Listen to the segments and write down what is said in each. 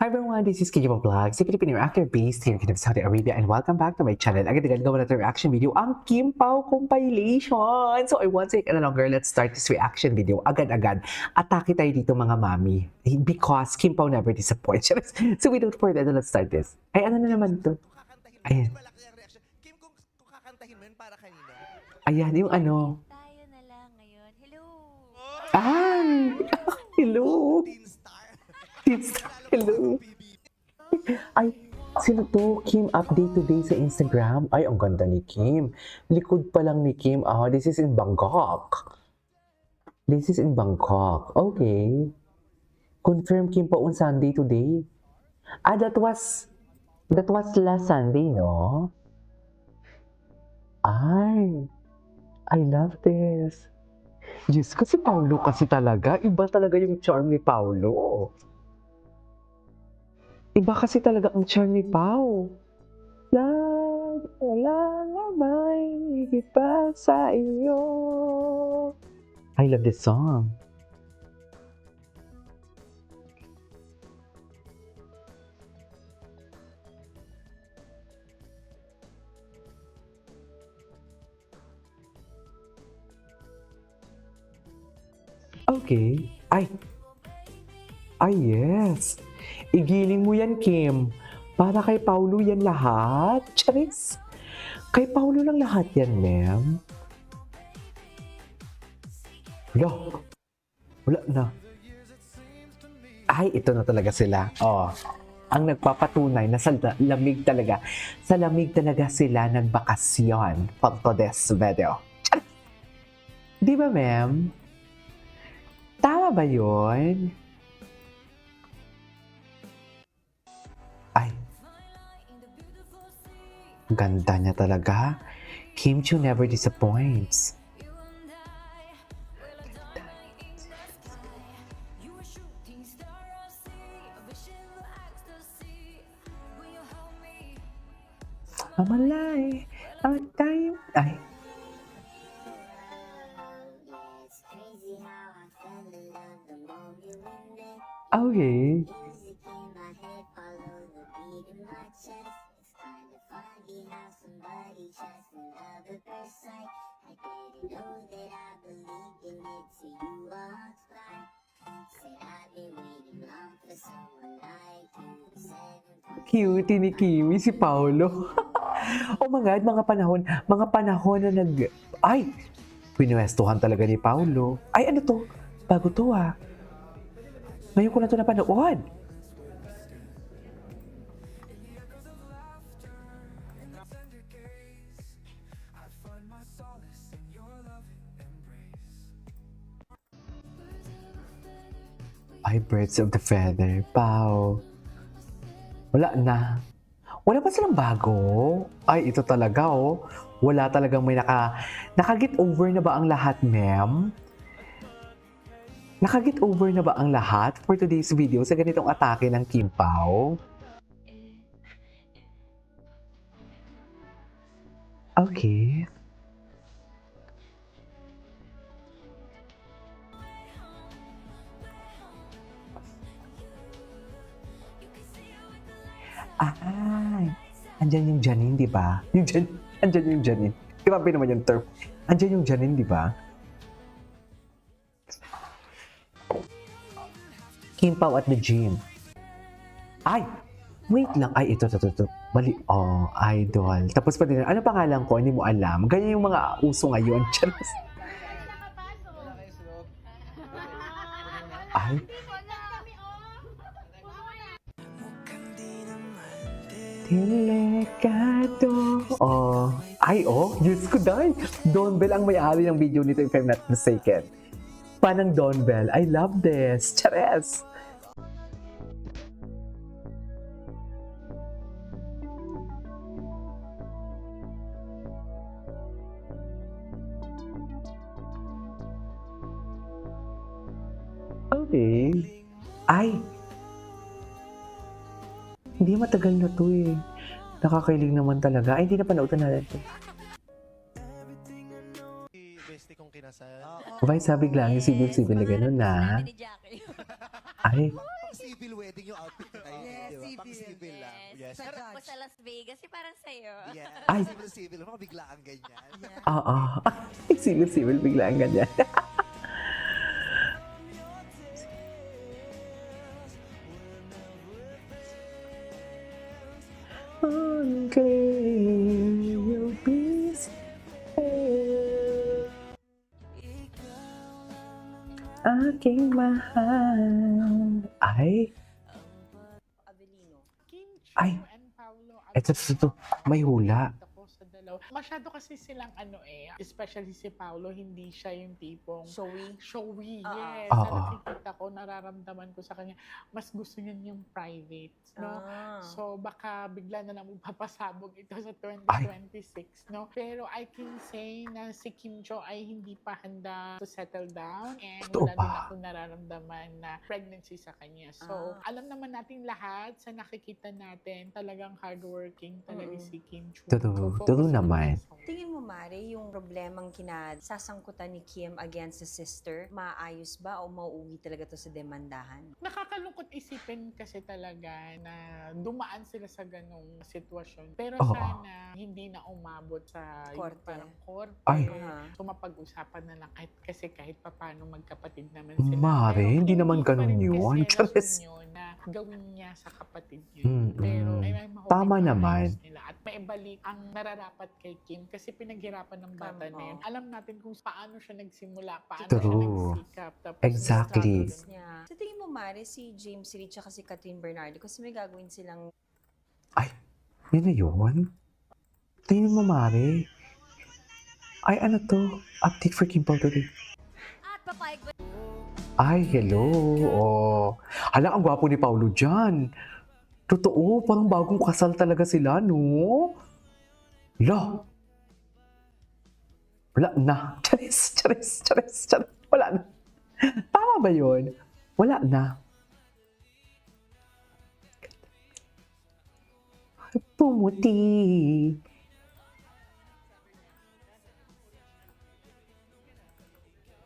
Hi everyone, this is Kijimo Vlogs, a Filipino actor based here in Saudi Arabia, and welcome back to my channel. Agad-agad gawa natin reaction video, ang Kim Pao compilation. So I won't take any longer, let's start this reaction video agad-agad. Atake tayo dito mga mami, because Kim Pao never disappoints. So without further ado, let's start this. Ay, ano na naman to? Ayan. Kim, kung kakantahin mo yun para kanino? Ayan, yung ano. Tayo na lang ngayon. Hello! Ay! Hello! Teen Star. Hello! Ay, sino to? Kim update today sa Instagram. Ay, ang ganda ni Kim. Likod pa lang ni Kim. Ah, this is in Bangkok. This is in Bangkok. Okay. Confirm Kim pa on Sunday today. Ah, that was last Sunday, no? Ay, I love this. Yes, kasi Paulo kasi talaga. Iba talaga yung charm ni Paulo. Iba kasi talaga ang charm ni Pao. Wala na may iba sa iyo. I love this song. Okay. Ay, yes. Igiling mo yan, Kim. Para kay Paulo yan lahat. Charis. Kay Paulo lang lahat yan, ma'am. Wala na. Ay, ito na talaga sila. Oh, ang nagpapatunay na sa lamig talaga. Sa lamig talaga sila nagbakasyon. For this video. Charis. Di ba, ma'am? Tama ba yun? Ay, ganda niya talaga. Kim Chiu never disappoints. Mamalay, ang time. Ay. Okay. Cutie ni Kimi, si Paolo. Oh my God, mga panahon na ay, pinuwestuhan talaga ni Paolo. Ay, ano to? Bago to ah. Ngayon ko na to napanood. Ay, Birds of the Feather, Pao. Wala na. Wala pa silang bago? Ay, ito talaga oh. Wala talagang may naka-get over na ba ang lahat, ma'am? Naka-get over na ba ang lahat for today's video sa ganitong atake ng Kim Pao? Okay. Ay, andyan yung Janine, di ba? Andyan yung Janine. Grabe naman yung term. Andyan yung Janine, di ba? Kim Pao at the gym. Ay, wait lang. Ay, ito. Mali. Oh, idol. Tapos pa din, ano pangalan ko? Hindi mo alam. Ganyan yung mga uso ngayon. Charos. Ay. Delikado. Oh. Ay, oh. Diyos ko, dahil. Don Bell ang may-ari ng video nito if I'm not mistaken. Panang Don Bell. I love this. Chares. Okay. Ay. Hindi matagal na to eh. Nakakailing naman talaga. Ay, hindi na panood na natin to. Bestie kong kinasal. Vice sabi lang yung civil na gano'n na. Sabi ni Jackie. Ay, Civil wedding yung outfit nila. Di ba? civil. Pang civil lang. Yes. Sa Pero, Po judge. sa Las Vegas, yung parang sa'yo. yes. Ay. Civil. Mga biglaan ganyan. Oo. Civil, biglaan ganyan. Unclear you'll be still. Aking mahal. Ay, Avelino. Kim Chiu Ay. and Paolo Ito. May hula. Ako sa dalawa. Masyado kasi silang especially si Paolo, hindi siya yung tipong Showy. showy. Ah. Yes. Oo. Na nakikita ko, nararamdaman ko sa kanya, mas gusto niya yung private. No? Ah. So baka bigla na lang magpapasabog ito sa 2026. No? Pero I can say na si Kim Cho ay hindi pa handa to settle down and Totoo wala ba? din ako nararamdaman na pregnancy sa kanya. So alam naman natin lahat sa nakikita natin, talagang hardworking talaga si Kim Cho. Totoo. So, Totoo focus naman. lang sa- Tingin mo, Mare, yung problemang kinasasangkutan ni Kim against the sister, maayos ba o mauuwi talaga to sa demandahan? Nakakalungkot isipin kasi talaga na dumaan sila sa ganong sitwasyon. Pero Oo. sana hindi na umabot sa yung Korte. parang korte. Ay. Aha. So mapag-usapan na lang kahit papano magkapatid naman Mare, sila. Pero hindi naman pa ganun rin yun. kasi Charis. rason yun na gawin niya sa kapatid yun. Mm-mm. Pero ay mahoping Tama naman. maayos nila at maibalik ang nararapat kay Kim kasi pinaghirapan ng bata Tama. na yun. Alam natin kung paano siya nagsimula, paano True. siya nagsikap. Tapos Exactly. yung struggles Niya. Sa tingin mo, Mare, si James Reid at si Catherine Bernardo, kasi may gagawin silang Yun na yun? Tingnan mo, Mare. Ay, ano to? Update for Kim Pao today. At papayag ba? Ay, hello. Oh. Hala, ang gwapo ni Paulo dyan. Totoo, parang bagong kasal talaga sila, no? La. Wala na. Charis. Wala na. Tama ba yun? Wala na. Pumuti.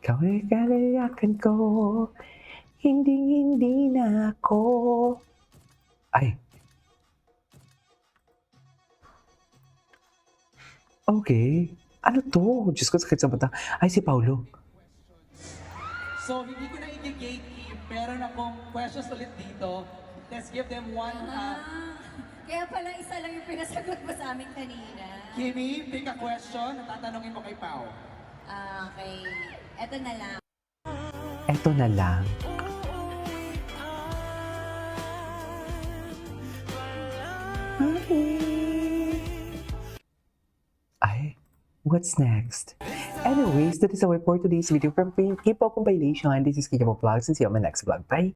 Ikaw ay kalayakan ko. Hindi na ako. Ay. Okay. Ano to? Diyos ko, sakit sa mata. Ay, si Paulo. So, hindi ko na i-gatekeep. Meron akong questions ulit dito. Let's give them one. Kaya pala isa lang yung pinasagot mo sa amin kanina. Kimi, pick a question. Tatanungin mo kay Pao. Okay. Eto na lang. Eto na lang. Ay, what's next? Anyways, that is our for today's video from K-Pop Compilation. This is K-Pop Vlogs and see you on my next vlog. Bye!